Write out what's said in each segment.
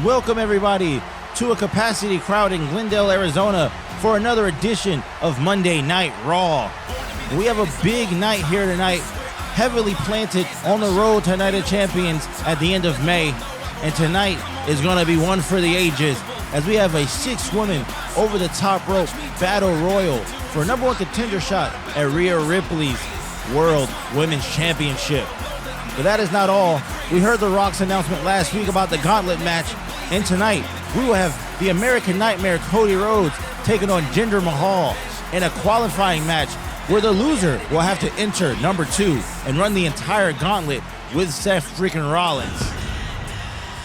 Welcome everybody to a capacity crowd in Glendale, Arizona for another edition of Monday Night Raw. We have a big night here tonight, heavily planted on the road to Night of Champions at the end of May. And tonight is going to be one for the ages as we have a 6-woman over-the-top rope battle royal for a #1 contender shot at Rhea Ripley's World Women's Championship. But that is not all. We heard The Rock's announcement last week about the gauntlet match, and tonight we will have the American Nightmare Cody Rhodes taking on Jinder Mahal in a qualifying match where the loser will have to enter number 2 and run the entire gauntlet with Seth Freakin Rollins.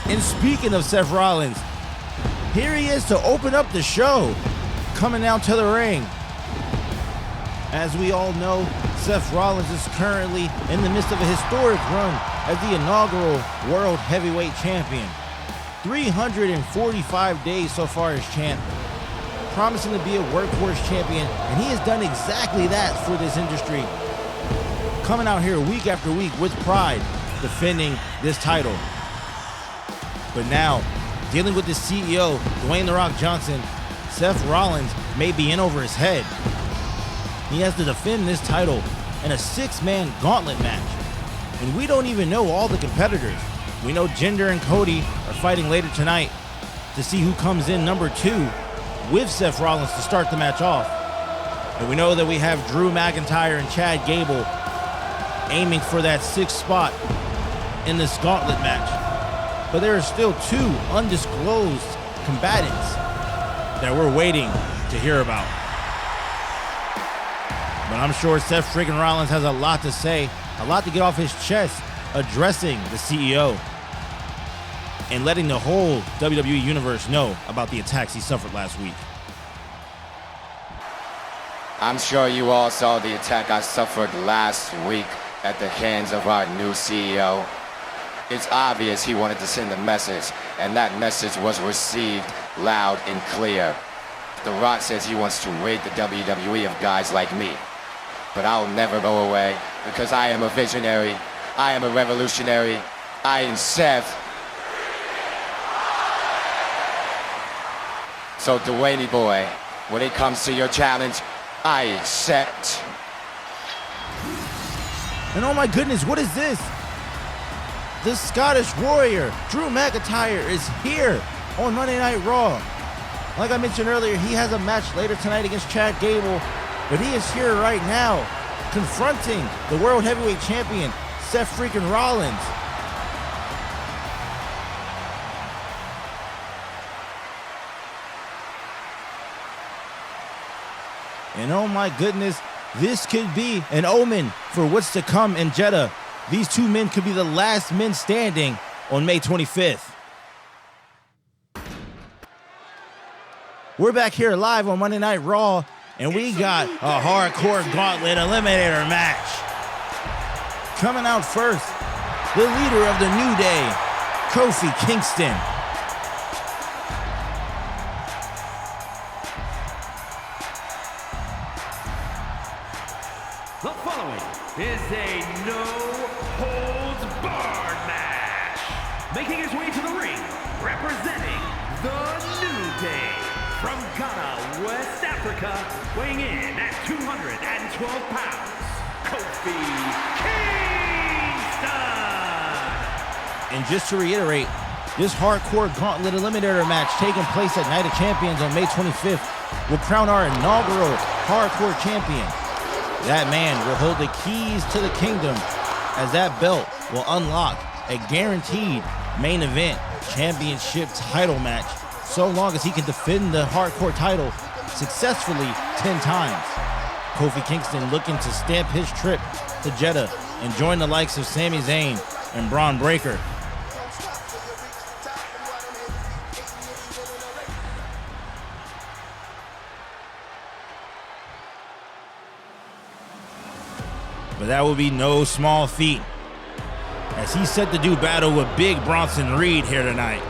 And speaking of Seth Rollins, here he is to open up the show, coming out to the ring. As we all know, Seth Rollins is currently in the midst of a historic run as the inaugural World Heavyweight Champion. 345 days so far as champ, promising to be a workhorse champion, and he has done exactly that for this industry. Coming out here week after week with pride, defending this title. But now, dealing with the CEO, Dwayne The Rock Johnson, Seth Rollins may be in over his head. He has to defend this title in a 6-man gauntlet match. And we don't even know all the competitors. We know Jinder and Cody are fighting later tonight to see who comes in number 2 with Seth Rollins to start the match off. And we know that we have Drew McIntyre and Chad Gable aiming for that 6th spot in this gauntlet match. But there are still 2 undisclosed combatants that we're waiting to hear about. But I'm sure Seth Freakin Rollins has a lot to say, a lot to get off his chest, addressing the CEO and letting the whole WWE Universe know about the attacks he suffered last week. I'm sure you all saw the attack I suffered last week at the hands of our new CEO. It's obvious he wanted to send a message, and that message was received loud and clear. The Rock says he wants to rid the WWE of guys like me. But I'll never go away, because I am a visionary, I am a revolutionary, I am Seth. So Dwayne boy, when it comes to your challenge, I accept. And oh my goodness, what is this? The Scottish Warrior, Drew McIntyre, is here on Monday Night Raw. Like I mentioned earlier, he has a match later tonight against Chad Gable, but he is here right now, confronting the World Heavyweight Champion, Seth Freakin Rollins. And oh my goodness, this could be an omen for what's to come in Jeddah. These 2 men could be the last men standing on May 25th. We're back here live on Monday Night Raw, and we got a hardcore gauntlet eliminator match. Coming out first, the leader of the New Day, Kofi Kingston. The following is a no-holds-barred match. Making his way to the ring, representing the New Day. From Ghana, West Africa, weighing in at 212 pounds, Kofi Kingston! And just to reiterate, this hardcore gauntlet eliminator match taking place at Night of Champions on May 25th will crown our inaugural hardcore champion. That man will hold the keys to the kingdom, as that belt will unlock a guaranteed main event championship title match, so long as he can defend the hardcore title successfully 10 times. Kofi Kingston looking to stamp his trip to Jeddah and join the likes of Sami Zayn and Braun Breaker. But that will be no small feat, as he's set to do battle with Big Bronson Reed here tonight.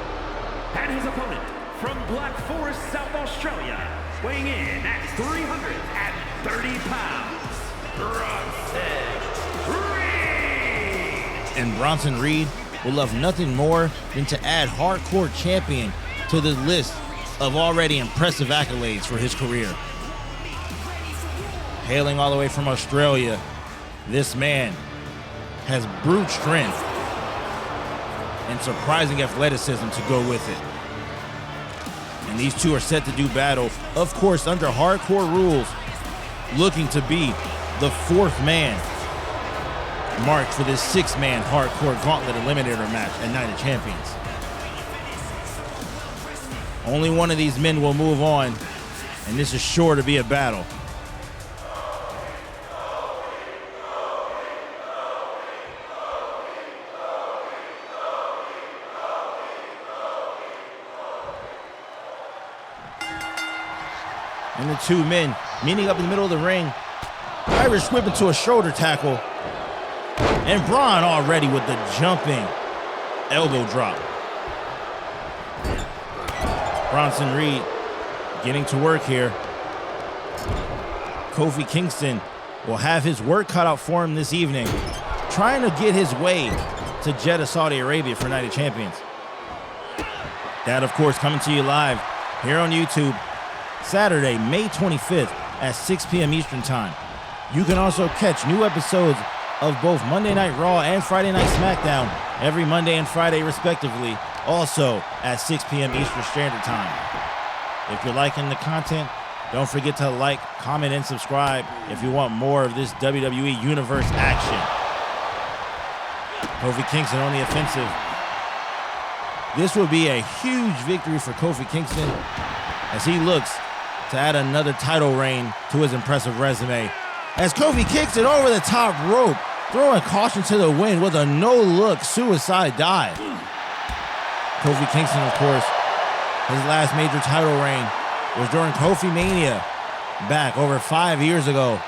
And his opponent from Black Forest, South Australia, weighing in at 330 pounds, Bronson Reed. And Bronson Reed would love nothing more than to add Hardcore Champion to the list of already impressive accolades for his career. Hailing all the way from Australia, this man has brute strength and surprising athleticism to go with it. And these two are set to do battle, of course, under hardcore rules, looking to be the fourth man marked for this six-man hardcore gauntlet eliminator match at Night of Champions. Only one of these men will move on, and this is sure to be a battle. And the two men meeting up in the middle of the ring. Irish whip into a shoulder tackle. And Braun already with the jumping elbow drop. Bronson Reed getting to work here. Kofi Kingston will have his work cut out for him this evening, trying to get his way to Jeddah, Saudi Arabia for Night of Champions. That, of course, coming to you live here on YouTube, Saturday, May 25th at 6 p.m. Eastern Time. You can also catch new episodes of both Monday Night Raw and Friday Night Smackdown every Monday and Friday, respectively, also at 6 p.m. Eastern Standard Time. If you're liking the content, don't forget to like, comment, and subscribe if you want more of this WWE Universe action. Kofi Kingston on the offensive. This will be a huge victory for Kofi Kingston as he looks to add another title reign to his impressive resume. As Kofi Kingston over the top rope, throwing caution to the wind with a no-look suicide dive. Kofi Kingston, of course, his last major title reign was during Kofi Mania back over 5 years ago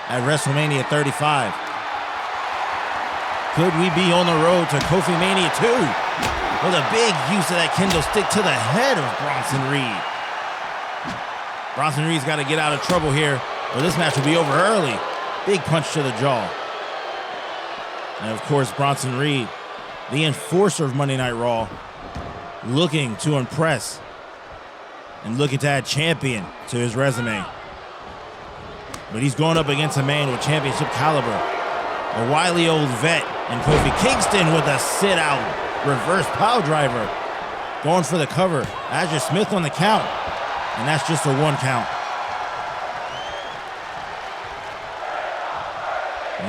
at WrestleMania 35. Could we be on the road to Kofi Mania 2 with a big use of that kendo stick to the head of Bronson Reed? Bronson Reed's got to get out of trouble here, or this match will be over early. Big punch to the jaw. And of course, Bronson Reed, the enforcer of Monday Night Raw, looking to impress and looking to add champion to his resume. But he's going up against a man with championship caliber, a wily old vet, and Kofi Kingston with a sit-out reverse power driver, going for the cover. Azure Smith on the count. And that's just a 1 count.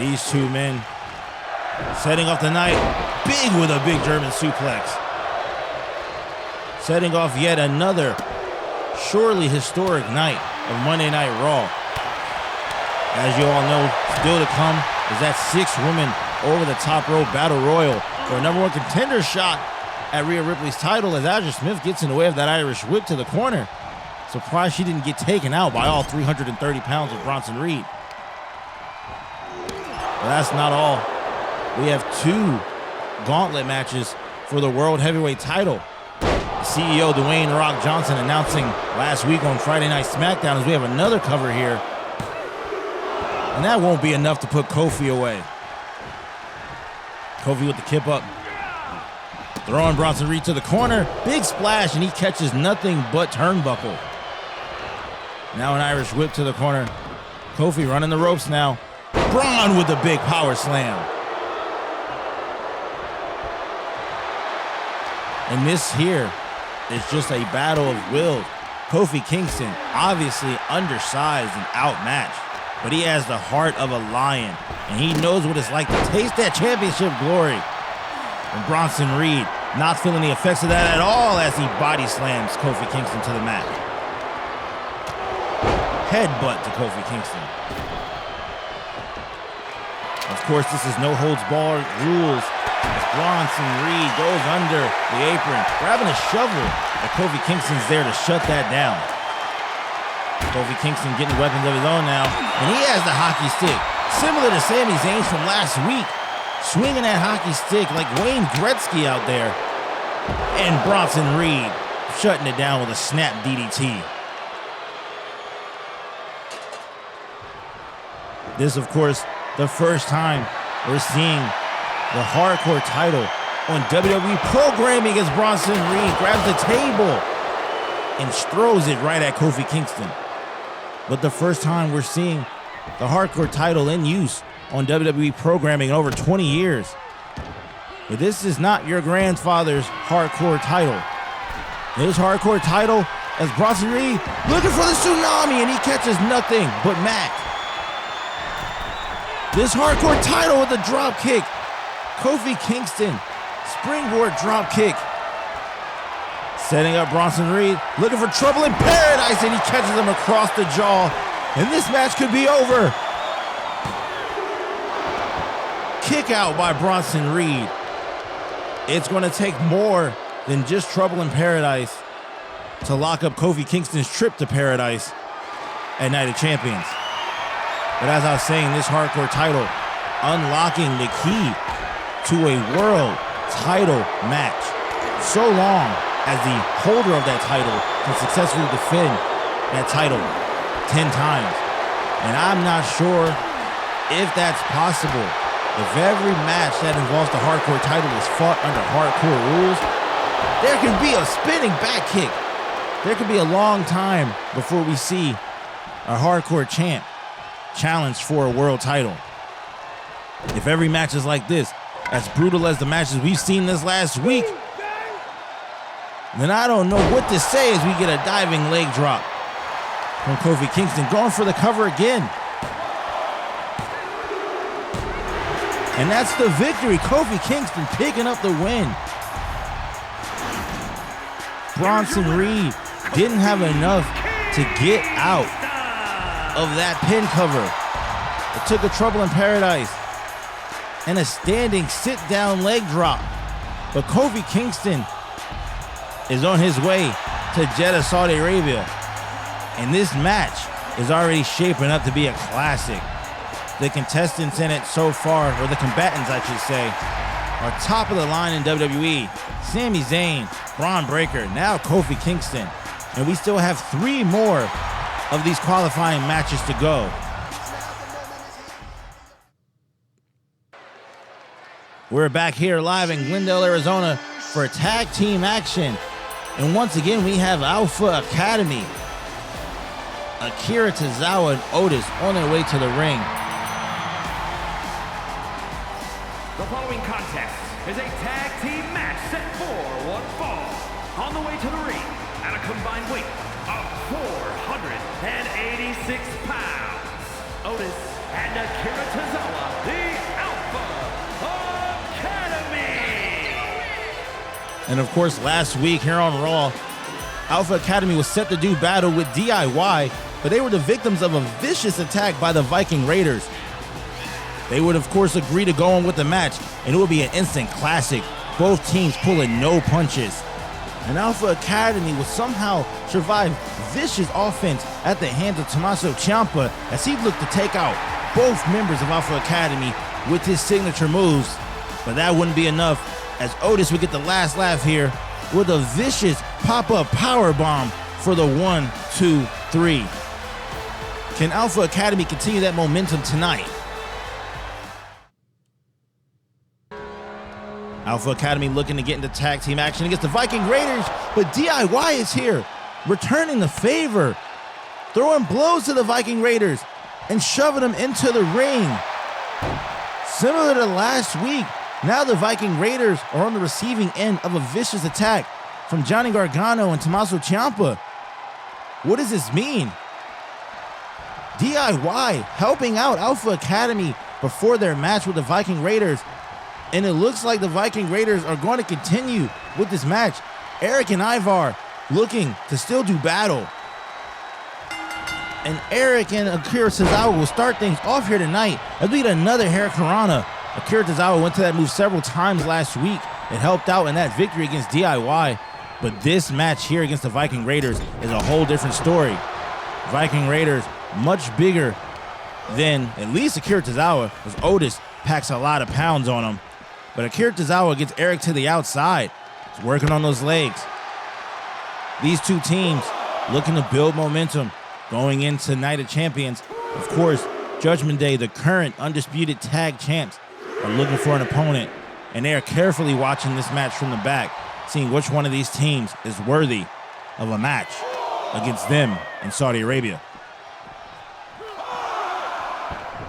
These two men setting off the night big with a big German suplex. Setting off yet another surely historic night of Monday Night Raw. As you all know, still to come is that 6-woman over the top rope battle royal for a #1 contender shot at Rhea Ripley's title as Azure Smith gets in the way of that Irish whip to the corner. Surprised she didn't get taken out by all 330 pounds of Bronson Reed. But that's not all. We have 2 gauntlet matches for the World Heavyweight title. CEO Dwayne The Rock Johnson announcing last week on Friday Night Smackdown as we have another cover here. And that won't be enough to put Kofi away. Kofi with the kip up. Throwing Bronson Reed to the corner. Big splash, and he catches nothing but turnbuckle. Now an Irish whip to the corner. Kofi running the ropes now. Braun with the big power slam. And this here is just a battle of wills. Kofi Kingston, obviously undersized and outmatched, but he has the heart of a lion, and he knows what it's like to taste that championship glory. And Bronson Reed not feeling the effects of that at all as he body slams Kofi Kingston to the mat. Headbutt to Kofi Kingston. Of course, this is no holds barred rules as Bronson Reed goes under the apron, grabbing a shovel, but Kofi Kingston's there to shut that down. Kofi Kingston getting weapons of his own now, and he has the hockey stick, similar to Sami Zayn's from last week, swinging that hockey stick like Wayne Gretzky out there, and Bronson Reed shutting it down with a snap DDT. This, of course, the first time we're seeing the hardcore title on WWE programming as Bronson Reed grabs the table and throws it right at Kofi Kingston. But the first time we're seeing the hardcore title in use on WWE programming in over 20 years. But this is not your grandfather's hardcore title. His hardcore title as Bronson Reed looking for the tsunami and he catches nothing but mat. This hardcore title with a drop kick. Kofi Kingston, springboard drop kick. Setting up Bronson Reed, looking for trouble in paradise, and he catches him across the jaw. And this match could be over. Kick out by Bronson Reed. It's going to take more than just trouble in paradise to lock up Kofi Kingston's trip to paradise at Night of Champions. But as I was saying, this hardcore title unlocking the key to a world title match. So long as the holder of that title can successfully defend that title 10 times. And I'm not sure if that's possible. If every match that involves the hardcore title is fought under hardcore rules, there can be a spinning back kick. There could be a long time before we see a hardcore champ challenge for a world title. If every match is like this, as brutal as the matches we've seen this last week, then I don't know what to say as we get a diving leg drop from Kofi Kingston, going for the cover again. And that's the victory. Kofi Kingston picking up the win. Bronson Reed didn't have enough to get out of that pin cover. It took a trouble in paradise and a standing sit-down leg drop. But Kofi Kingston is on his way to Jeddah, Saudi Arabia. And this match is already shaping up to be a classic. The contestants in it so far, or the combatants I should say, are top of the line in WWE. Sami Zayn, Braun Breaker, now Kofi Kingston. And we still have 3 more of these qualifying matches to go. We're back here live in Glendale, Arizona for tag team action. And once again, we have Alpha Academy. Akira Tozawa and Otis on their way to the ring. The following contest is a tag team match set for one fall. On the way to the ring at a combined weight of 486 pounds. Otis and Akira Tozawa, the Alpha Academy. And of course, last week here on Raw, Alpha Academy was set to do battle with DIY, but they were the victims of a vicious attack by the Viking Raiders. They would, of course, agree to go on with the match, and it would be an instant classic. Both teams pulling no punches. And Alpha Academy would somehow survive vicious offense at the hands of Tommaso Ciampa as he looked to take out both members of Alpha Academy with his signature moves. But that wouldn't be enough, as Otis would get the last laugh here with a vicious pop-up powerbomb for the 1, 2, 3. Can Alpha Academy continue that momentum tonight? Alpha Academy looking to get into tag team action against the Viking Raiders, but DIY is here, returning the favor, throwing blows to the Viking Raiders and shoving them into the ring. Similar to last week, now the Viking Raiders are on the receiving end of a vicious attack from Johnny Gargano and Tommaso Ciampa. What does this mean? DIY helping out Alpha Academy before their match with the Viking Raiders. And it looks like the Viking Raiders are going to continue with this match. Eric and Ivar looking to still do battle. And Eric and Akira Tozawa will start things off here tonight as we get another Hurricanrana. Akira Tozawa went to that move several times last week. It helped out in that victory against DIY. But this match here against the Viking Raiders is a whole different story. Viking Raiders much bigger than at least Akira Tozawa, as Otis packs a lot of pounds on him. But Akira Tozawa gets Eric to the outside. He's working on those legs. These two teams looking to build momentum going into Night of Champions. Of course, Judgment Day, the current undisputed tag champs, are looking for an opponent and they are carefully watching this match from the back, seeing which one of these teams is worthy of a match against them in Saudi Arabia.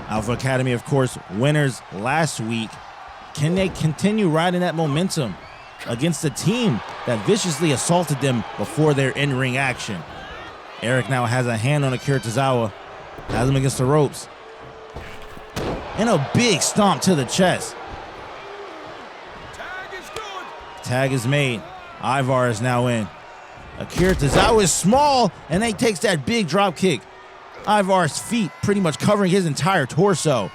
Alpha Academy, of course, winners last week. Can they continue riding that momentum against a team that viciously assaulted them before their in-ring action? Eric now has a hand on Akira Tozawa, has him against the ropes, and a big stomp to the chest. Tag is made. Ivar is now in. Akira Tozawa is small, and he takes that big drop kick. Ivar's feet pretty much covering his entire torso.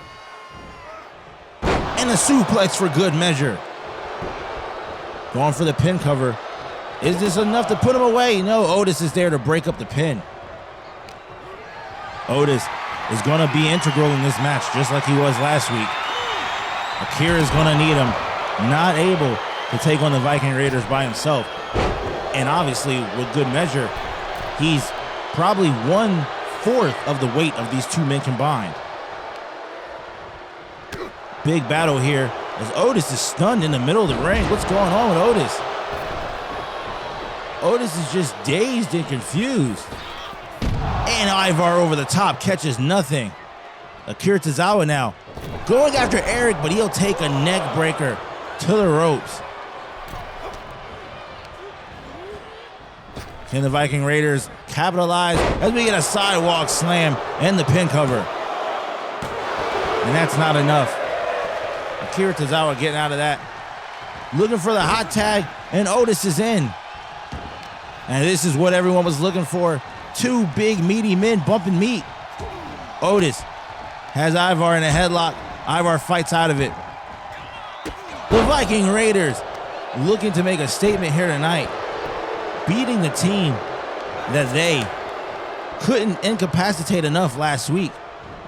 And a suplex for good measure. Going for the pin cover. Is this enough to put him away? No, Otis is there to break up the pin. Otis is going to be integral in this match, just like he was last week. Akira is going to need him. Not able to take on the Viking Raiders by himself. And obviously, with good measure, he's probably 1/4 of the weight of these two men combined. Big battle here as Otis is stunned in the middle of the ring. What's going on with Otis? Otis is just dazed and confused. And Ivar over the top catches nothing. Akira Tozawa now going after Eric, but he'll take a neck breaker to the ropes. Can the Viking Raiders capitalize as we get a sidewalk slam and the pin cover? And that's not enough. Akira Tozawa getting out of that. Looking for the hot tag, and Otis is in. And this is what everyone was looking for. Two big, meaty men bumping meat. Otis has Ivar in a headlock. Ivar fights out of it. The Viking Raiders looking to make a statement here tonight, beating the team that they couldn't incapacitate enough last week,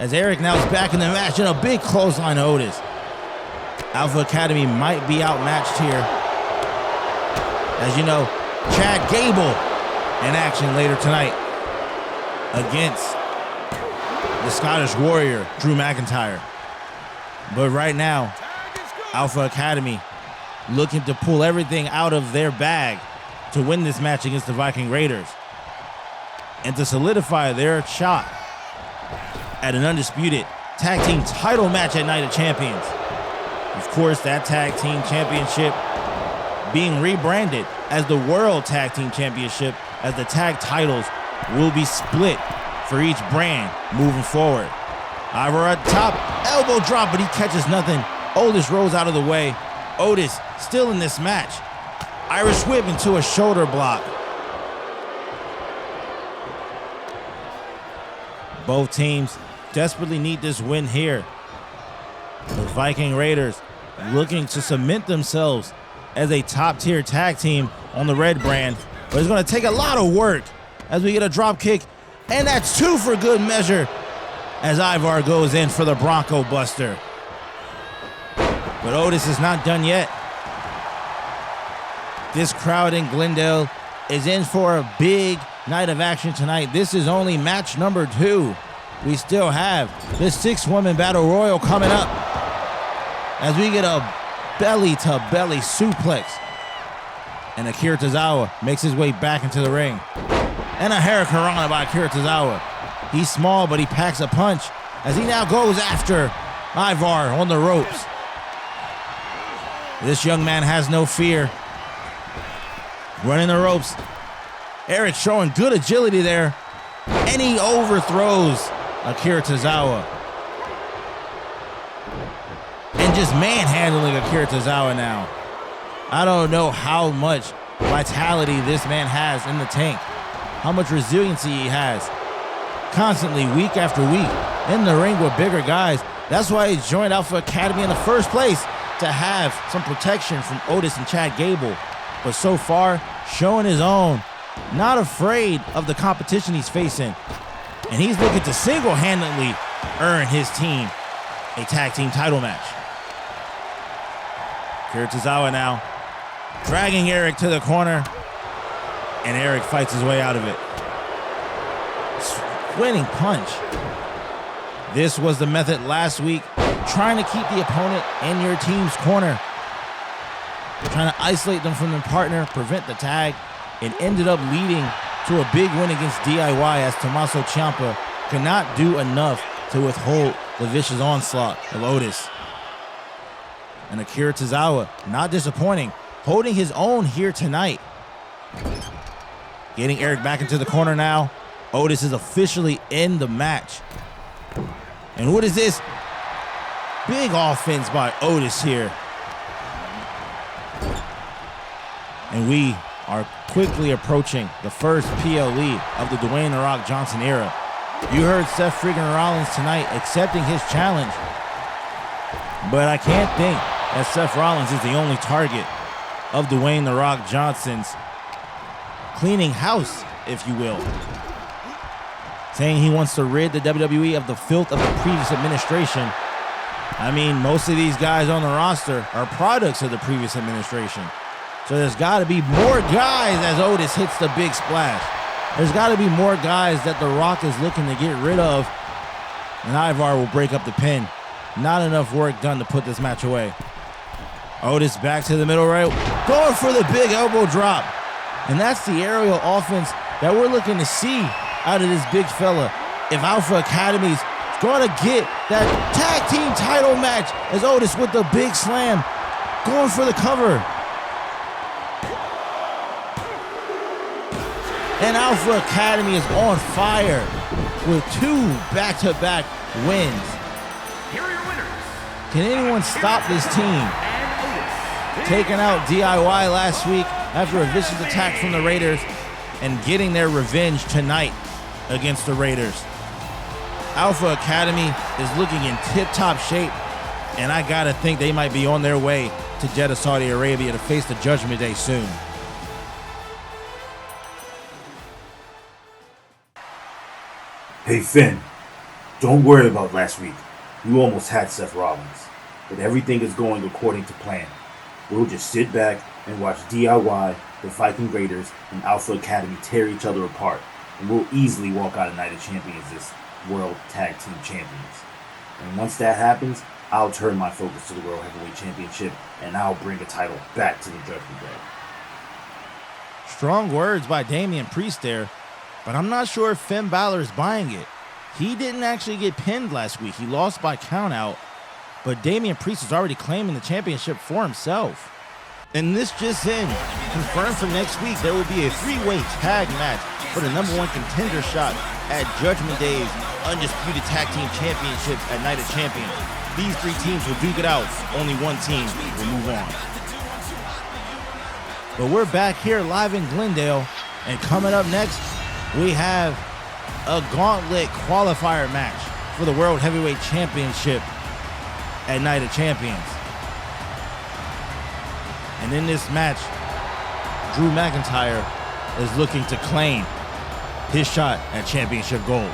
as Eric now is back in the match and a big clothesline to Otis. Alpha Academy might be outmatched here. As you know, Chad Gable in action later tonight against the Scottish Warrior, Drew McIntyre. But right now, Alpha Academy looking to pull everything out of their bag to win this match against the Viking Raiders and to solidify their shot at an undisputed tag team title match at Night of Champions. Of course, that tag team championship being rebranded as the World Tag Team Championship, as the tag titles will be split for each brand moving forward. Ivar at top, elbow drop, but he catches nothing. Otis rolls out of the way. Otis still in this match. Irish whip into a shoulder block. Both teams desperately need this win here. The Viking Raiders looking to cement themselves as a top-tier tag team on the red brand, but it's going to take a lot of work as we get a drop kick, and that's two for good measure as Ivar goes in for the Bronco Buster. But Otis is not done yet. This crowd in Glendale is in for a big night of action tonight. This is only match number 2. We still have the 6-woman battle royal coming up as we get a belly-to-belly suplex. And Akira Tozawa makes his way back into the ring. And a Hurricanrana by Akira Tozawa. He's small, but he packs a punch as he now goes after Ivar on the ropes. This young man has no fear. Running the ropes. Eric showing good agility there. And he overthrows Akira Tozawa. And just manhandling Akira Tozawa now. I don't know how much vitality this man has in the tank. How much resiliency he has. Constantly, week after week, in the ring with bigger guys. That's why he joined Alpha Academy in the first place, to have some protection from Otis and Chad Gable. But so far, showing his own, not afraid of the competition he's facing. And he's looking to single-handedly earn his team a tag team title match. Akira Tozawa now dragging Eric to the corner, and Eric fights his way out of it. Winning punch. This was the method last week, trying to keep the opponent in your team's corner. trying to isolate them from their partner, prevent the tag. It ended up leading to a big win against DIY as Tommaso Ciampa could not do enough to withhold the vicious onslaught of Otis. And Akira Tozawa, not disappointing, holding his own here tonight. Getting Eric back into the corner now. Otis is officially in the match. And what is this? Big offense by Otis here. And we are quickly approaching the first PLE of the Dwayne The Rock Johnson era. You heard Seth Freakin Rollins tonight accepting his challenge. But I can't think that Seth Rollins is the only target of Dwayne The Rock Johnson's cleaning house, if you will. Saying he wants to rid the WWE of the filth of the previous administration. I mean, most of these guys on the roster are products of the previous administration. So there's got to be more guys as Otis hits the big splash. There's got to be more guys that The Rock is looking to get rid of. And Ivar will break up the pin. Not enough work done to put this match away. Otis back to the middle right. Going for the big elbow drop. And that's the aerial offense that we're looking to see out of this big fella. If Alpha Academy's going to get that tag team title match as Otis with the big slam. Going for the cover. And Alpha Academy is on fire with 2 back-to-back wins. Here are your winners. Can anyone stop this team? Taking out DIY last week after a vicious attack from the Raiders and getting their revenge tonight against the Raiders. Alpha Academy is looking in tip-top shape, and I gotta think they might be on their way to Jeddah, Saudi Arabia to face the Judgment Day soon. Hey Finn, don't worry about last week. You almost had Seth Rollins, but everything is going according to plan. We'll just sit back and watch DIY, the Viking Raiders, and Alpha Academy tear each other apart, and we'll easily walk out of Night of Champions as World Tag Team Champions. And once that happens, I'll turn my focus to the World Heavyweight Championship, and I'll bring a title back to the Judgment Day. Strong words by Damian Priest there, but I'm not sure if Finn Balor is buying it. He didn't actually get pinned last week. He lost by countout, but Damian Priest is already claiming the championship for himself. And this just in, confirmed for next week, there will be a 3-way tag match for the #1 contender shot at Judgment Day's Undisputed Tag Team Championships at Night of Champions. These 3 teams will duke it out. Only one team will move on. But we're back here live in Glendale, and coming up next, we have a gauntlet qualifier match for the World Heavyweight Championship at Night of Champions. And in this match, Drew McIntyre is looking to claim his shot at championship gold.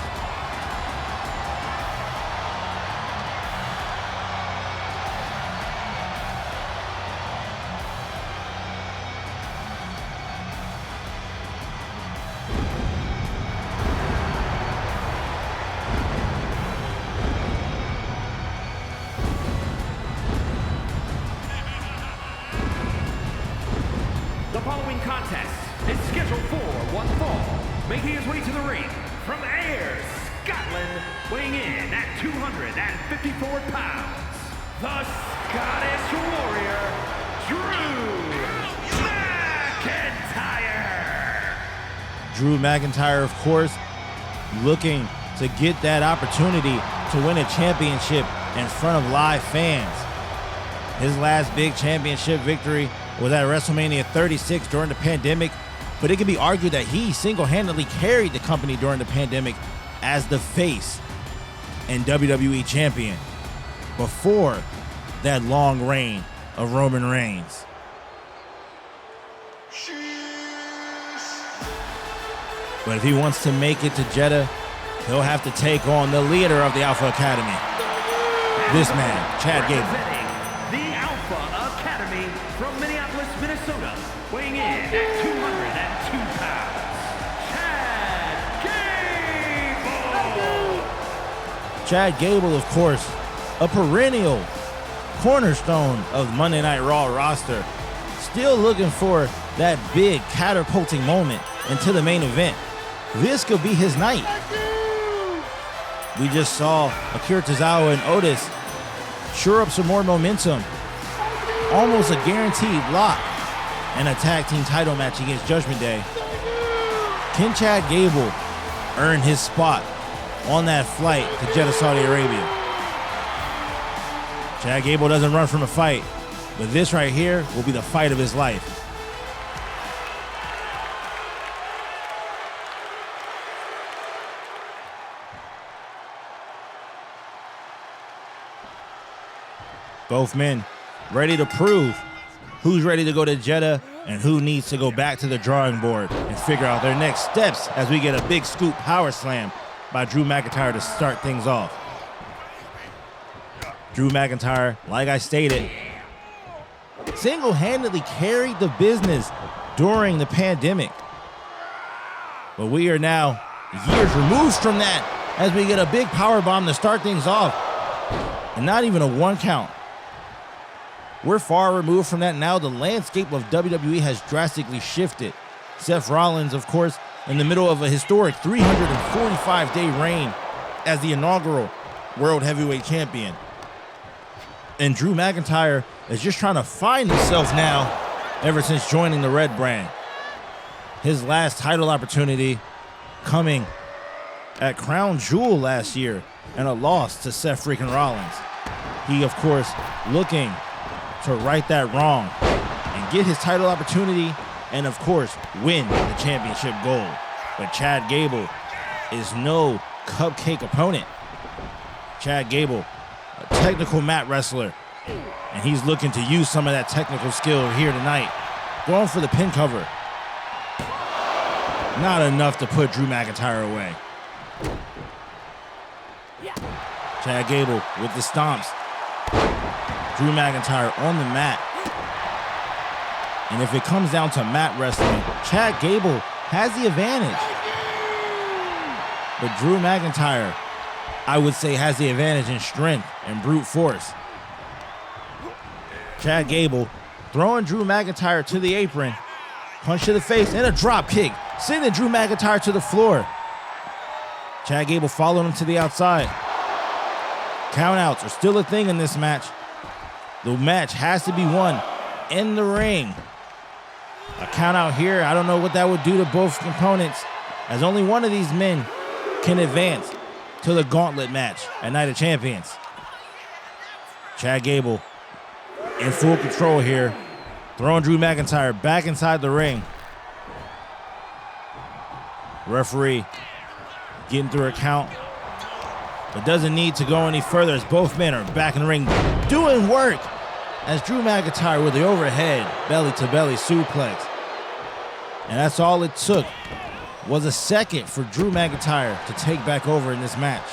The following contest is scheduled for one fall, making his way to the ring from Ayr, Scotland, weighing in at 254 pounds, the Scottish Warrior, Drew McIntyre. Drew McIntyre, of course, looking to get that opportunity to win a championship in front of live fans. His last big championship victory was at WrestleMania 36 during the pandemic, but it can be argued that he single-handedly carried the company during the pandemic as the face and WWE champion before that long reign of Roman Reigns. But if he wants to make it to Jeddah, he'll have to take on the leader of the Alpha Academy, this man, Chad Gable. The Alpha Academy from Minneapolis, Minnesota, weighing in at 202 pounds, Chad Gable. Chad Gable, of course, a perennial cornerstone of Monday Night Raw roster, still looking for that big catapulting moment into the main event. This could be his night. We just saw Akira Tozawa and Otis shore up some more momentum. Almost a guaranteed lock and a tag team title match against Judgment Day. Can Chad Gable earn his spot on that flight to Jeddah, Saudi Arabia? Chad Gable doesn't run from a fight, but this right here will be the fight of his life. Both men ready to prove who's ready to go to Jeddah and who needs to go back to the drawing board and figure out their next steps as we get a big scoop power slam by Drew McIntyre to start things off. Drew McIntyre, like I stated, single-handedly carried the business during the pandemic. But we are now years removed from that as we get a big powerbomb to start things off. And not even a 1 count. We're far removed from that now. The landscape of WWE has drastically shifted. Seth Rollins, of course, in the middle of a historic 345-day reign as the inaugural World Heavyweight Champion. And Drew McIntyre is just trying to find himself now ever since joining the Red brand. His last title opportunity coming at Crown Jewel last year and a loss to Seth Freakin Rollins. He, of course, looking to right that wrong and get his title opportunity and, of course, win the championship gold. But Chad Gable is no cupcake opponent. Chad Gable, a technical mat wrestler, and he's looking to use some of that technical skill here tonight. Going for the pin cover. Not enough to put Drew McIntyre away. Chad Gable with the stomps. Drew McIntyre on the mat. And if it comes down to mat wrestling, Chad Gable has the advantage. But Drew McIntyre, I would say, has the advantage in strength and brute force. Chad Gable throwing Drew McIntyre to the apron. Punch to the face and a drop kick, sending Drew McIntyre to the floor. Chad Gable following him to the outside. Countouts are still a thing in this match. The match has to be won in the ring. A countout here, I don't know what that would do to both components, as only one of these men can advance to the gauntlet match at Night of Champions. Chad Gable in full control here, throwing Drew McIntyre back inside the ring. Referee getting through a count, but doesn't need to go any further as both men are back in the ring doing work as Drew McIntyre with the overhead belly-to-belly suplex. And that's all it took was a second for Drew McIntyre to take back over in this match.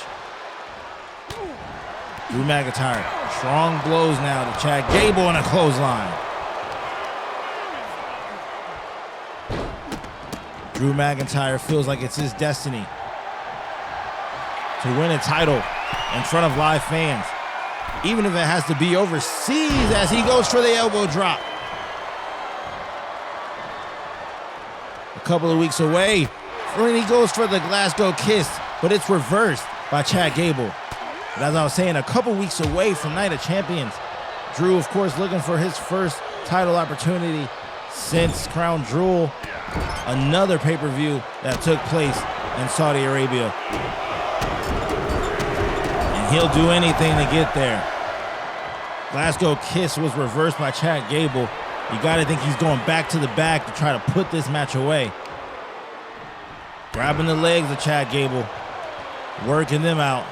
Drew McIntyre, strong blows now to Chad Gable on a clothesline. Drew McIntyre feels like it's his destiny to win a title in front of live fans, even if it has to be overseas, as he goes for the elbow drop. A couple of weeks away when he goes for the Glasgow kiss, but it's reversed by Chad Gable. But as I was saying, a couple weeks away from Night of Champions. Drew, of course, looking for his first title opportunity since Crown Jewel, another pay-per-view that took place in Saudi Arabia. And he'll do anything to get there. Glasgow kiss was reversed by Chad Gable. You gotta think he's going back to the back to try to put this match away. Grabbing the legs of Chad Gable, working them out.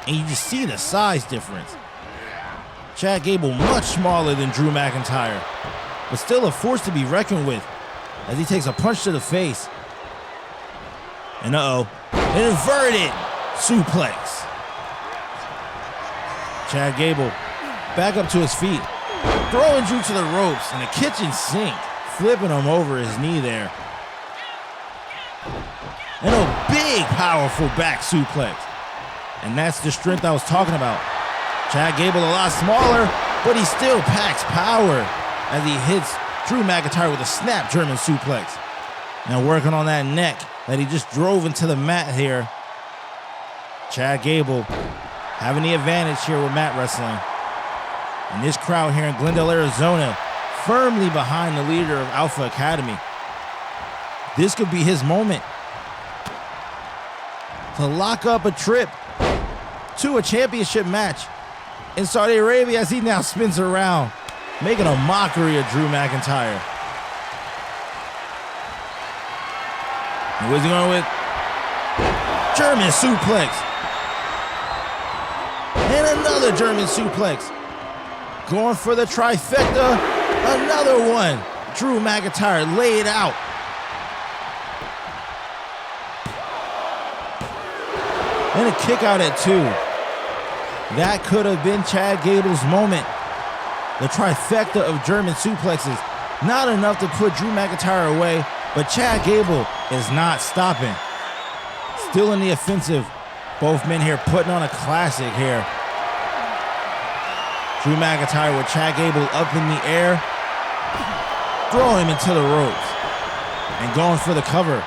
And you just see the size difference. Chad Gable much smaller than Drew McIntyre, but still a force to be reckoned with as he takes a punch to the face. And an inverted suplex. Chad Gable back up to his feet, throwing Drew to the ropes in a kitchen sink, flipping him over his knee there. And a big, powerful back suplex. And that's the strength I was talking about. Chad Gable a lot smaller, but he still packs power as he hits Drew McIntyre with a snap German suplex. Now working on that neck that he just drove into the mat here. Chad Gable having the advantage here with mat wrestling. And this crowd here in Glendale, Arizona, firmly behind the leader of Alpha Academy. This could be his moment to lock up a trip to a championship match in Saudi Arabia as he now spins around, making a mockery of Drew McIntyre. And what's he going with? German suplex. And another German suplex. Going for the trifecta. Another one. Drew McIntyre laid out. And a kick out at 2. That could have been Chad Gable's moment. The trifecta of German suplexes. Not enough to put Drew McIntyre away, but Chad Gable is not stopping. Still in the offensive. Both men here putting on a classic here. Drew McIntyre with Chad Gable up in the air. Throw him into the ropes. And going for the cover.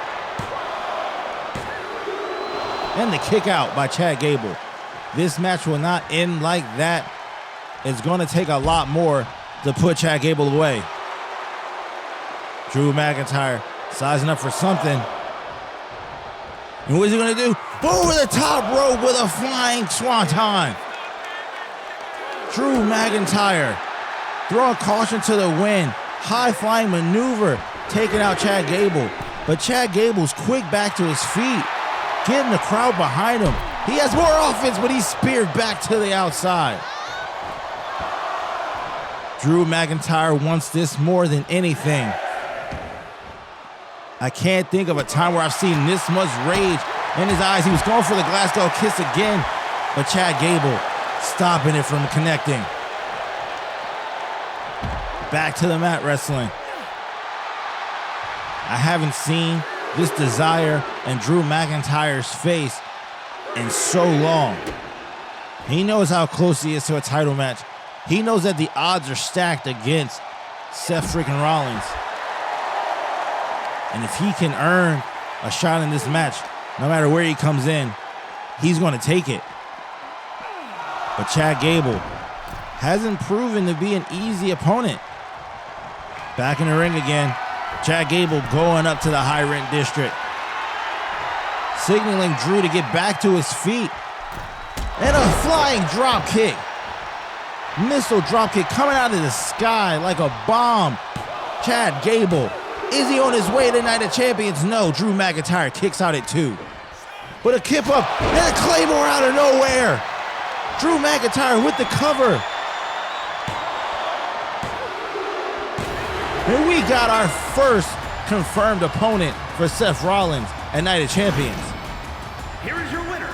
And the kick out by Chad Gable. This match will not end like that. It's going to take a lot more to put Chad Gable away. Drew McIntyre sizing up for something. And what is he going to do? Over the top rope with a flying swanton. Drew McIntyre throwing caution to the wind. High flying maneuver taking out Chad Gable. But Chad Gable's quick back to his feet. Getting the crowd behind him. He has more offense, but he's speared back to the outside. Drew McIntyre wants this more than anything. I can't think of a time where I've seen this much rage in his eyes. He was going for the Glasgow kiss again, but Chad Gable stopping it from connecting. Back to the mat wrestling. I haven't seen this desire in Drew McIntyre's face in so long. He knows how close he is to a title match. He knows that the odds are stacked against Seth Freakin Rollins. And if he can earn a shot in this match, no matter where he comes in, he's going to take it. But Chad Gable hasn't proven to be an easy opponent. Back in the ring again. Chad Gable going up to the high rent district. Signaling Drew to get back to his feet. And a flying drop kick. Missile drop kick coming out of the sky like a bomb. Chad Gable. Is he on his way to Night of Champions? No, Drew McIntyre kicks out at 2. But a kip up and a Claymore out of nowhere. Drew McIntyre with the cover. And we got our first confirmed opponent for Seth Rollins at Night of Champions. Here is your winner,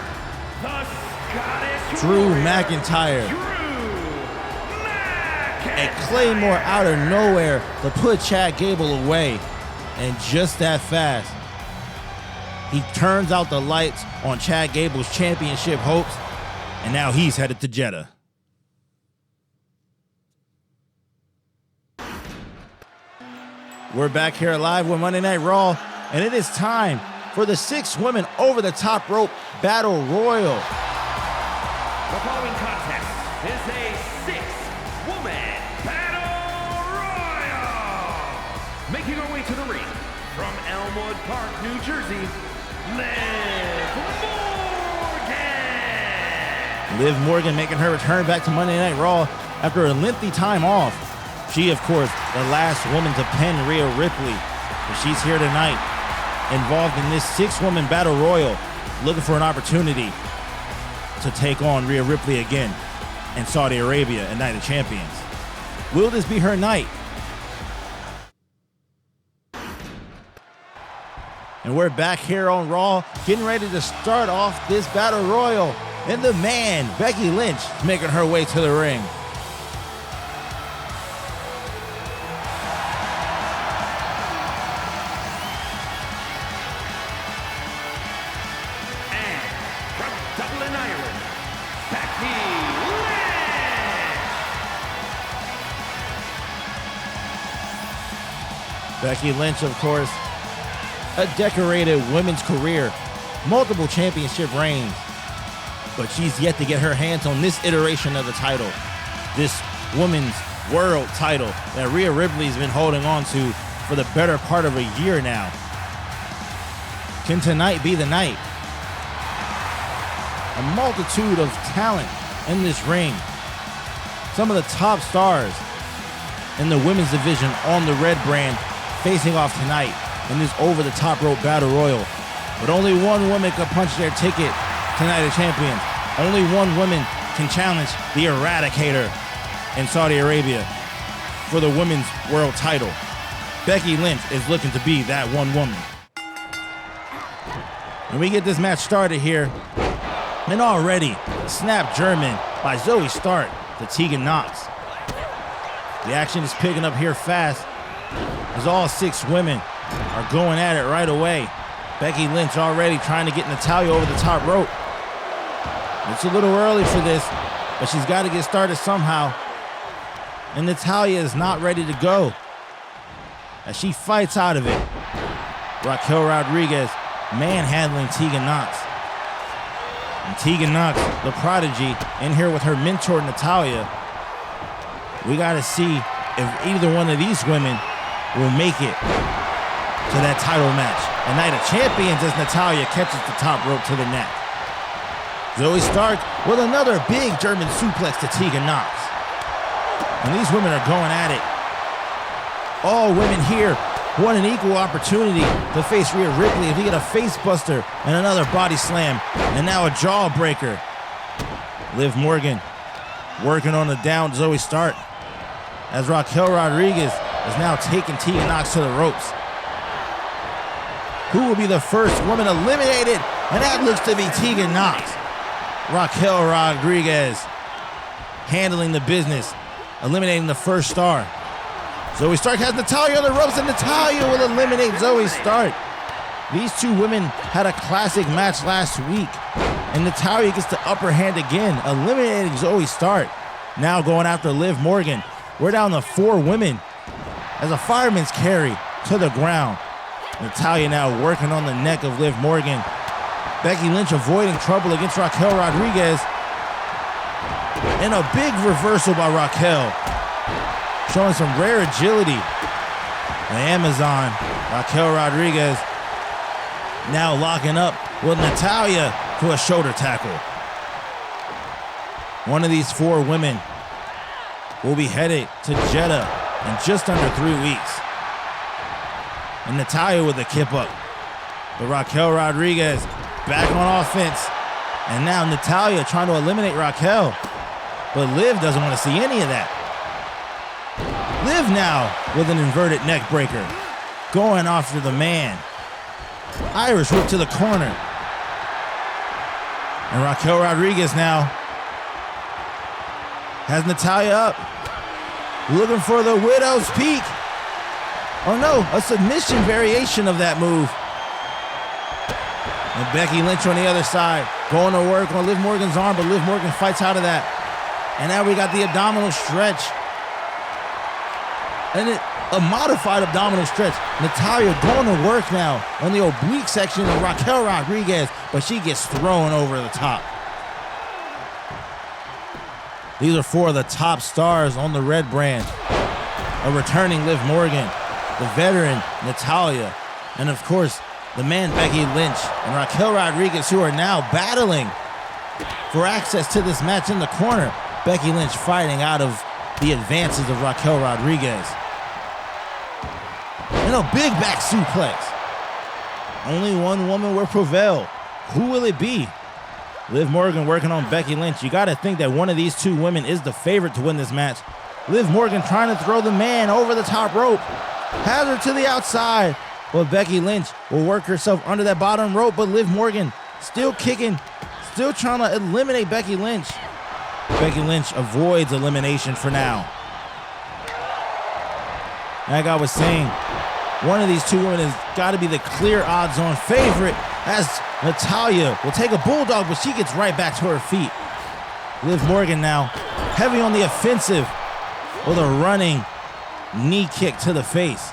the Scottish Drew Warrior, McIntyre. Drew A Claymore out of nowhere to put Chad Gable away. And just that fast, he turns out the lights on Chad Gable's championship hopes, and now he's headed to Jeddah. We're back here live with Monday Night Raw, and it is time for the 6 women over the top rope battle royal. The following contest is a 6-woman battle royal. Making her way to the ring from Elmwood Park, New Jersey, Liv Morgan. Liv Morgan making her return back to Monday Night Raw after a lengthy time off. She, of course, the last woman to pin Rhea Ripley. But she's here tonight, involved in this 6-woman battle royal, looking for an opportunity to take on Rhea Ripley again in Saudi Arabia at Night of Champions. Will this be her night? And we're back here on Raw, getting ready to start off this battle royal. And the man, Becky Lynch, making her way to the ring. Becky Lynch, of course, a decorated women's career, multiple championship reigns, but she's yet to get her hands on this iteration of the title, this women's world title that Rhea Ripley's been holding on to for the better part of a year now. Can tonight be the night? A multitude of talent in this ring. Some of the top stars in the women's division on the red brand facing off tonight in this over-the-top rope battle royal. But only one woman can punch their ticket to Night of Champions. Only one woman can challenge the Eradicator in Saudi Arabia for the women's world title. Becky Lynch is looking to be that one woman. And we get this match started here. And already, snap German by Zoe Stark to Tegan Nox. The action is picking up here fast as all 6 women are going at it right away. Becky Lynch already trying to get Natalya over the top rope. It's a little early for this, but she's got to get started somehow. And Natalya is not ready to go as she fights out of it. Raquel Rodriguez manhandling Tegan Nox. And Tegan Nox, the prodigy, in here with her mentor Natalya. We got to see if either one of these women will make it to that title match. A Night of Champions as Natalya catches the top rope to the neck. Zoe Stark with another big German suplex to Tegan Nox. And these women are going at it. All women here want an equal opportunity to face Rhea Ripley if you get a face buster and another body slam and now a jawbreaker. Liv Morgan working on the down Zoe Stark as Raquel Rodriguez is now taking Tegan Nox to the ropes. Who will be the first woman eliminated? And that looks to be Tegan Nox. Raquel Rodriguez handling the business, eliminating the first star. Zoe Stark has Natalya on the ropes, and Natalya will eliminate Zoe Stark. These 2 women had a classic match last week, and Natalya gets the upper hand again, eliminating Zoe Stark. Now going after Liv Morgan. We're down to 4 women as a fireman's carry to the ground. Natalya now working on the neck of Liv Morgan. Becky Lynch avoiding trouble against Raquel Rodriguez. And a big reversal by Raquel, showing some rare agility. The Amazon, Raquel Rodriguez, now locking up with Natalya to a shoulder tackle. One of these 4 women will be headed to Jeddah in just under 3 weeks. And Natalya with a kip up. But Raquel Rodriguez back on offense. And now Natalya trying to eliminate Raquel. But Liv doesn't want to see any of that. Liv now with an inverted neck breaker. Going after the man. Irish whip to the corner. And Raquel Rodriguez now has Natalya up. Looking for the Widow's Peak. Oh no, a submission variation of that move. And Becky Lynch on the other side, going to work on Liv Morgan's arm, but Liv Morgan fights out of that. And now we got the abdominal stretch. And a modified abdominal stretch. Natalya going to work now on the oblique section of Raquel Rodriguez, but she gets thrown over the top. These are 4 of the top stars on the red brand. A returning Liv Morgan, the veteran Natalya, and of course, the man Becky Lynch and Raquel Rodriguez, who are now battling for access to this match in the corner. Becky Lynch fighting out of the advances of Raquel Rodriguez. And a big back suplex. Only one woman will prevail. Who will it be? Liv Morgan working on Becky Lynch. You got to think that one of these 2 women is the favorite to win this match. Liv Morgan trying to throw the man over the top rope. Has her to the outside. But Becky Lynch will work herself under that bottom rope. But Liv Morgan still kicking, still trying to eliminate Becky Lynch. Becky Lynch avoids elimination for now. Like I was saying, one of these 2 women has got to be the clear odds-on favorite, as Natalya will take a bulldog, but she gets right back to her feet. Liv Morgan now heavy on the offensive with a running knee kick to the face.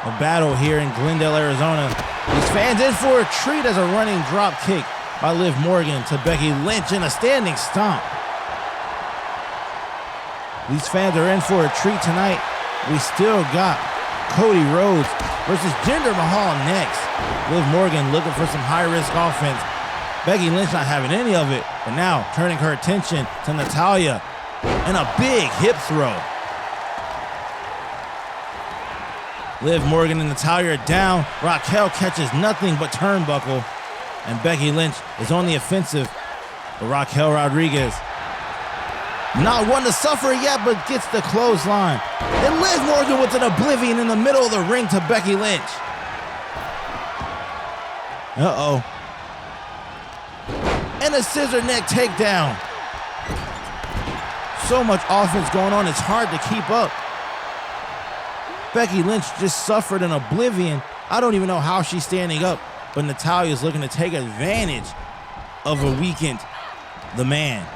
A battle here in Glendale, Arizona. These fans in for a treat as a running drop kick by Liv Morgan to Becky Lynch in a standing stomp. These fans are in for a treat tonight. We still got Cody Rhodes versus Jinder Mahal next. Liv Morgan looking for some high-risk offense. Becky Lynch not having any of it, but now turning her attention to Natalya and a big hip throw. Liv Morgan and Natalya are down. Raquel catches nothing but turnbuckle. And Becky Lynch is on the offensive. But Raquel Rodriguez, not one to suffer yet, but gets the clothesline. And Liv Morgan with an oblivion in the middle of the ring to Becky Lynch. Uh-oh. And a scissor neck takedown. So much offense going on, it's hard to keep up. Becky Lynch just suffered an oblivion. I don't even know how she's standing up, but Natalya's looking to take advantage of a weakened the man.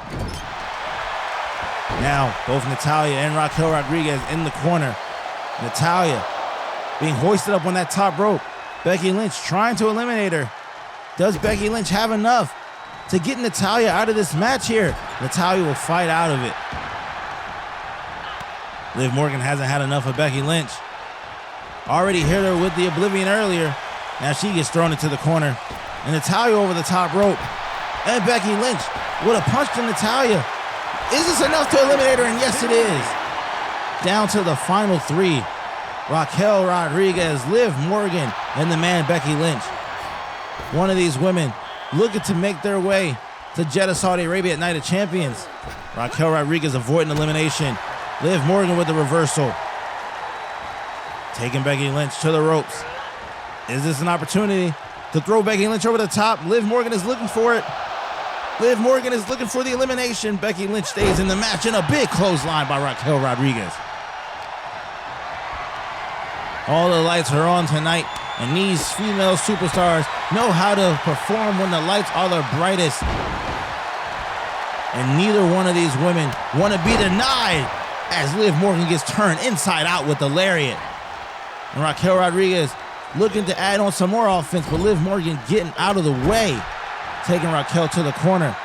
Now, both Natalya and Raquel Rodriguez in the corner. Natalya being hoisted up on that top rope. Becky Lynch trying to eliminate her. Does Becky Lynch have enough to get Natalya out of this match here? Natalya will fight out of it. Liv Morgan hasn't had enough of Becky Lynch. Already hit her with the oblivion earlier. Now she gets thrown into the corner. And Natalya over the top rope. And Becky Lynch with a punch to Natalya. Is this enough to eliminate her? And yes, it is. Down to the final three. Raquel Rodriguez, Liv Morgan, and the man Becky Lynch. One of these women looking to make their way to Jeddah, Saudi Arabia at Night of Champions. Raquel Rodriguez avoiding elimination. Liv Morgan with the reversal. Taking Becky Lynch to the ropes. Is this an opportunity to throw Becky Lynch over the top? Liv Morgan is looking for it. Liv Morgan is looking for the elimination. Becky Lynch stays in the match, and a big clothesline by Raquel Rodriguez. All the lights are on tonight, and these female superstars know how to perform when the lights are the brightest. And neither one of these women want to be denied as Liv Morgan gets turned inside out with the lariat. And Raquel Rodriguez looking to add on some more offense, but Liv Morgan getting out of the way, taking Raquel to the corner.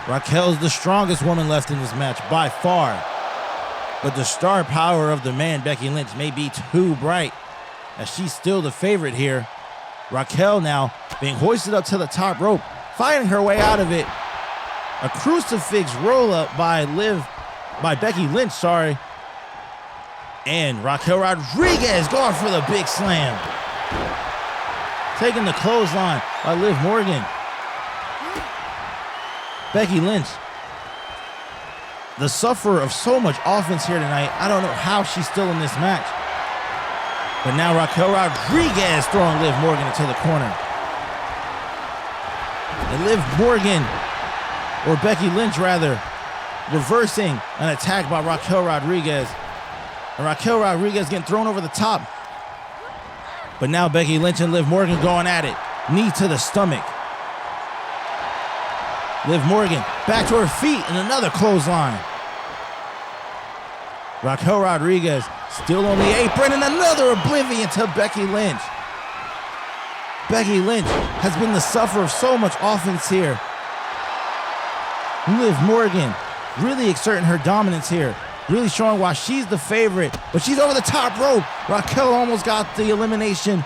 Raquel's the strongest woman left in this match by far. But the star power of the man, Becky Lynch, may be too bright, as she's still the favorite here. Raquel now being hoisted up to the top rope, fighting her way out of it. A crucifix roll-up by Becky Lynch, And Raquel Rodriguez going for the big slam. Taking the clothesline by Liv Morgan. Becky Lynch, the sufferer of so much offense here tonight. I don't know how she's still in this match. But now Raquel Rodriguez throwing Liv Morgan into the corner. And Liv Morgan, or Becky Lynch rather, reversing an attack by Raquel Rodriguez. And Raquel Rodriguez getting thrown over the top. But now Becky Lynch and Liv Morgan going at it. Knee to the stomach. Liv Morgan back to her feet and another clothesline. Raquel Rodriguez still on the apron and another oblivion to Becky Lynch. Becky Lynch has been the sufferer of so much offense here. Liv Morgan really exerting her dominance here. Really showing why she's the favorite. But she's over the top rope. Raquel almost got the elimination.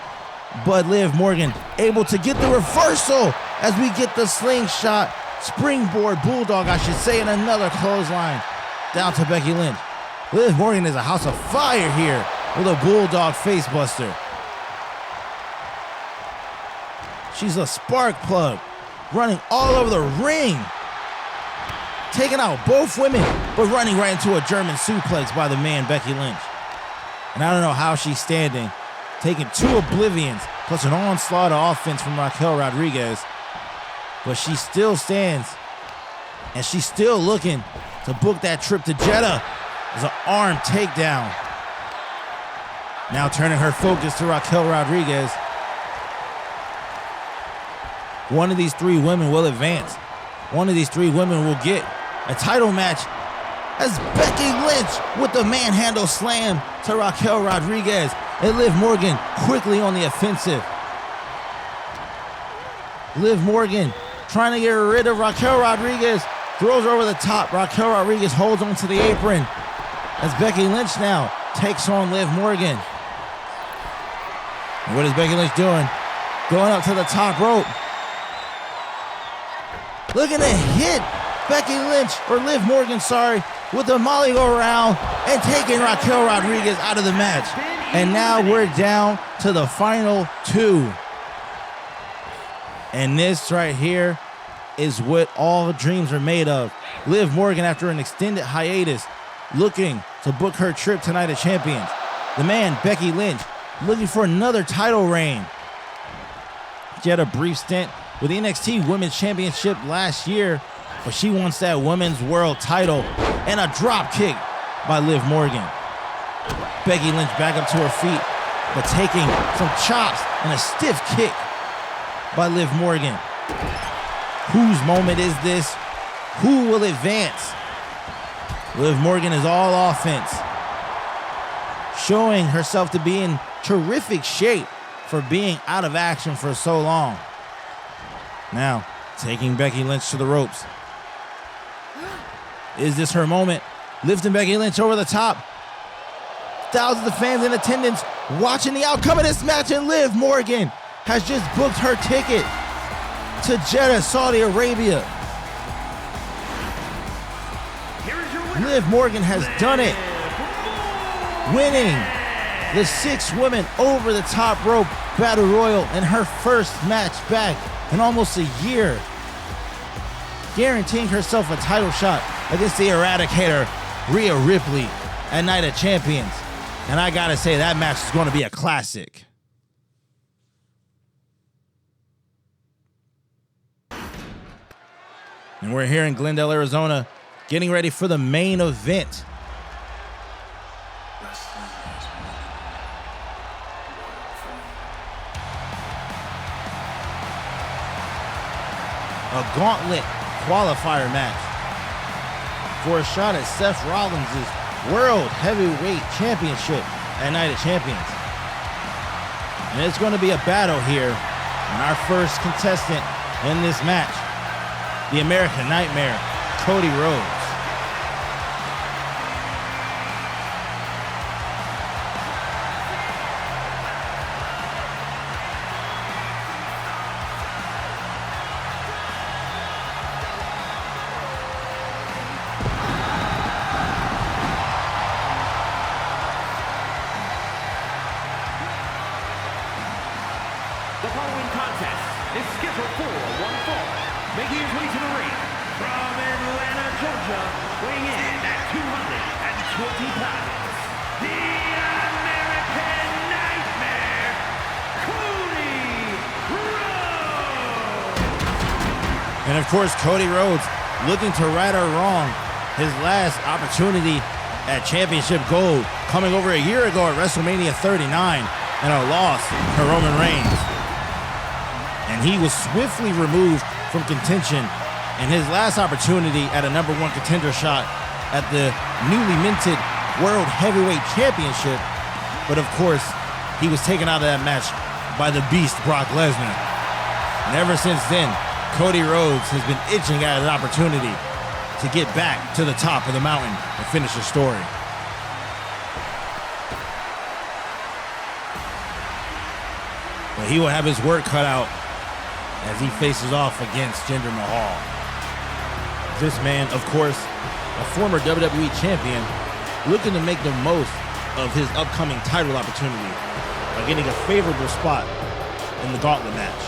But Liv Morgan able to get the reversal as we get the slingshot. Springboard bulldog, I should say, and another clothesline down to Becky Lynch. Liv Morgan is a house of fire here with a bulldog facebuster. She's a spark plug, running all over the ring. Taking out both women, but running right into a German suplex by the man, Becky Lynch. And I don't know how she's standing, taking two oblivions, plus an onslaught of offense from Raquel Rodriguez. But she still stands, and she's still looking to book that trip to Jeddah as an arm takedown. Now turning her focus to Raquel Rodriguez. One of these three women will advance. One of these three women will get a title match as Becky Lynch with the manhandle slam to Raquel Rodriguez, and Liv Morgan quickly on the offensive. Liv Morgan trying to get rid of Raquel Rodriguez, throws her over the top. Raquel Rodriguez holds onto the apron as Becky Lynch now takes on Liv Morgan. And what is Becky Lynch doing? Going up to the top rope. Looking to hit Becky Lynch, or Liv Morgan, with the Molly go around and taking Raquel Rodriguez out of the match. And now we're down to the final two. And this right here is what all dreams are made of. Liv Morgan, after an extended hiatus, looking to book her trip to Night of Champions. The man, Becky Lynch, looking for another title reign. She had a brief stint with the NXT Women's Championship last year, but she wants that Women's World title, and a drop kick by Liv Morgan. Becky Lynch back up to her feet, but taking some chops and a stiff kick by Liv Morgan. Whose moment is this? Who will advance? Liv Morgan is all offense, showing herself to be in terrific shape for being out of action for so long. Now, taking Becky Lynch to the ropes. Is this her moment? Lifting Becky Lynch over the top. Thousands of fans in attendance watching the outcome of this match, and Liv Morgan has just booked her ticket to Jeddah, Saudi Arabia. Liv Morgan has done it, winning the 6 women over the top rope battle royal in her first match back in almost a year, guaranteeing herself a title shot against the Eradicator, Rhea Ripley, at Night of Champions. And I gotta say, that match is going to be a classic. And we're here in Glendale, Arizona, getting ready for the main event. A gauntlet qualifier match for a shot at Seth Rollins' World Heavyweight Championship at Night of Champions. And it's going to be a battle here. And our first contestant in this match, the American Nightmare, Cody Rhodes. The following contest is scheduled for one fall, making his way to the ring from Atlanta, Georgia, weighing in at 220 pounds, the American Nightmare, Cody Rhodes! And of course, Cody Rhodes looking to right or wrong his last opportunity at Championship Gold, coming over a year ago at WrestleMania 39 and a loss to Roman Reigns. And he was swiftly removed from contention in his last opportunity at a #1 contender shot at the newly minted World Heavyweight Championship. But of course, he was taken out of that match by the Beast Brock Lesnar. And ever since then, Cody Rhodes has been itching at an opportunity to get back to the top of the mountain and finish his story. But he will have his work cut out as he faces off against Jinder Mahal. This man, of course, a former WWE champion, looking to make the most of his upcoming title opportunity by getting a favorable spot in the gauntlet match.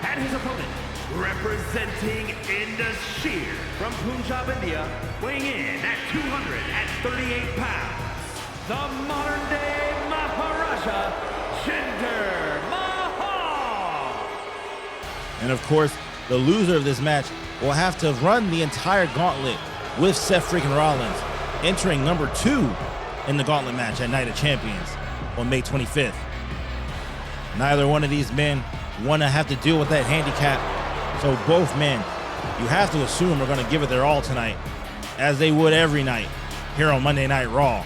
And his opponent, representing Indus Sheer from Punjab, India, weighing in at 238 pounds, the modern-day Maharaja, Jinder Mahal. And of course, the loser of this match will have to run the entire gauntlet with Seth Freakin Rollins, entering #2 in the gauntlet match at Night of Champions on May 25th. Neither one of these men want to have to deal with that handicap, so both men you have to assume are going to give it their all tonight, as they would every night here on Monday Night Raw.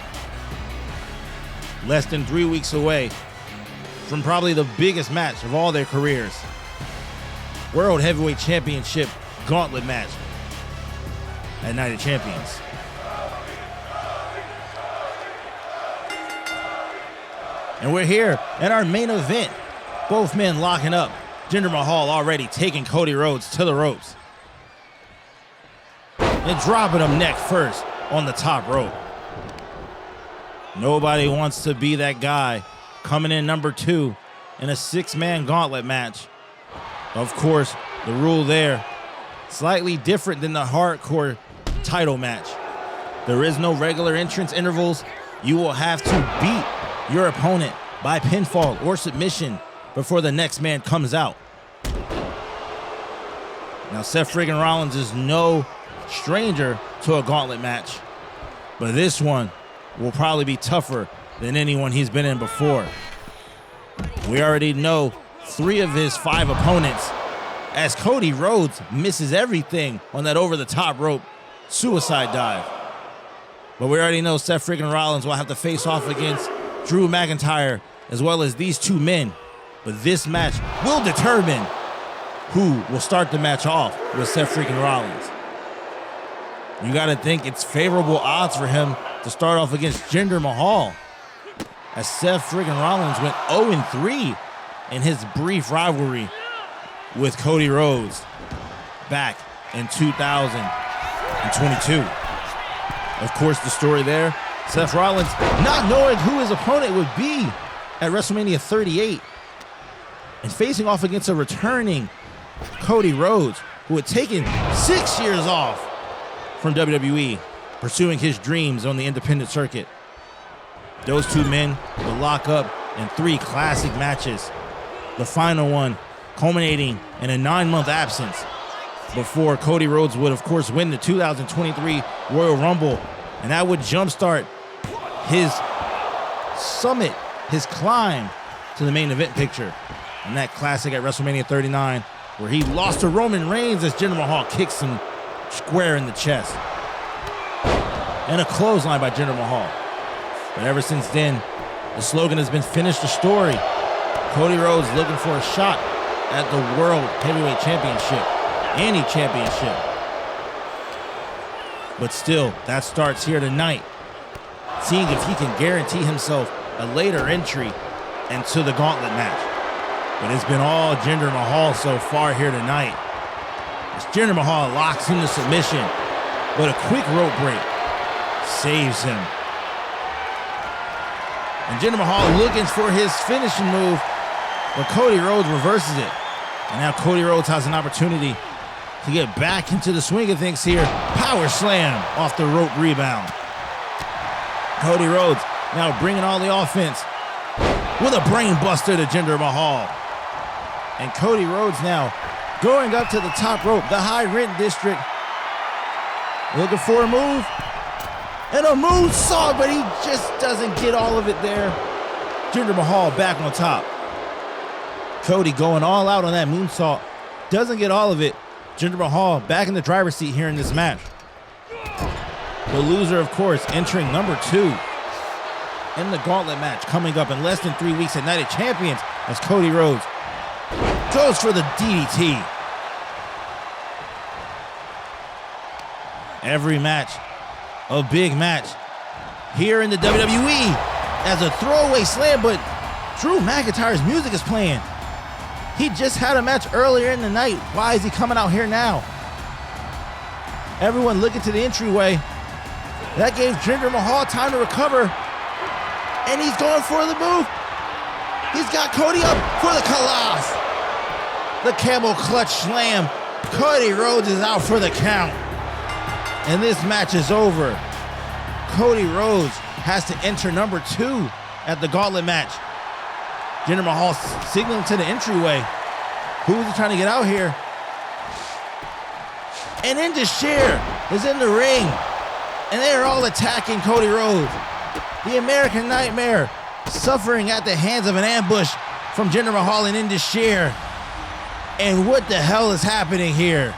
Less than 3 weeks away from probably the biggest match of all their careers. World Heavyweight Championship Gauntlet match at Night of Champions. And we're here at our main event. Both men locking up. Jinder Mahal already taking Cody Rhodes to the ropes. And dropping him neck first on the top rope. Nobody wants to be that guy coming in number 2 in a 6-man gauntlet match. Of course, the rule there, slightly different than the hardcore title match. There is no regular entrance intervals. You will have to beat your opponent by pinfall or submission before the next man comes out. Now, Seth Freakin Rollins is no stranger to a gauntlet match, but this one will probably be tougher than anyone he's been in before. We already know 3 of his 5 opponents, as Cody Rhodes misses everything on that over-the-top rope suicide dive. But we already know Seth Freakin Rollins will have to face off against Drew McIntyre as well as these 2 men. But this match will determine who will start the match off with Seth Freakin Rollins. You got to think it's favorable odds for him to start off against Jinder Mahal, as Seth Freakin Rollins went 0-3 in his brief rivalry with Cody Rhodes back in 2022. Of course, the story there, Seth Rollins not knowing who his opponent would be at WrestleMania 38 and facing off against a returning Cody Rhodes, who had taken 6 years off from WWE, pursuing his dreams on the independent circuit. Those 2 men will lock up in 3 classic matches. The final one culminating in a 9-month absence before Cody Rhodes would, of course, win the 2023 Royal Rumble. And that would jumpstart his summit, his climb to the main event picture. And that classic at WrestleMania 39, where he lost to Roman Reigns as Jinder Mahal kicks him square in the chest. And a clothesline by Jinder Mahal. But ever since then, the slogan has been "Finish the story." Cody Rhodes looking for a shot at the World Heavyweight Championship, any championship. But still, that starts here tonight, seeing if he can guarantee himself a later entry into the gauntlet match. But it's been all Jinder Mahal so far here tonight, as Jinder Mahal locks into submission, but a quick rope break saves him. And Jinder Mahal looking for his finishing move, but Cody Rhodes reverses it. And now Cody Rhodes has an opportunity to get back into the swing of things here. Power slam off the rope rebound. Cody Rhodes now bringing all the offense with a brain buster to Jinder Mahal. And Cody Rhodes now going up to the top rope, the high rent district. Looking for a move. And a moonsault, but he just doesn't get all of it there. Jinder Mahal back on top. Cody going all out on that moonsault. Doesn't get all of it. Jinder Mahal back in the driver's seat here in this match. The loser, of course, entering number 2 in the gauntlet match coming up in less than 3 weeks at Night of Champions, as Cody Rhodes goes for the DDT. Every match, a big match here in the WWE as a throwaway slam, but Drew McIntyre's music is playing. He just had a match earlier in the night. Why is he coming out here now? Everyone looking to the entryway. That gave Jinder Mahal time to recover. And he's going for the move. He's got Cody up for the Khallas. The camel clutch slam. Cody Rhodes is out for the count. And this match is over. Cody Rhodes has to enter number 2 at the gauntlet match. Jinder Mahal signaling to the entryway. Who is he trying to get out here? And Indus-Sher is in the ring. And they're all attacking Cody Rhodes. The American Nightmare suffering at the hands of an ambush from Jinder Mahal and Indus-Sher. And what the hell is happening here?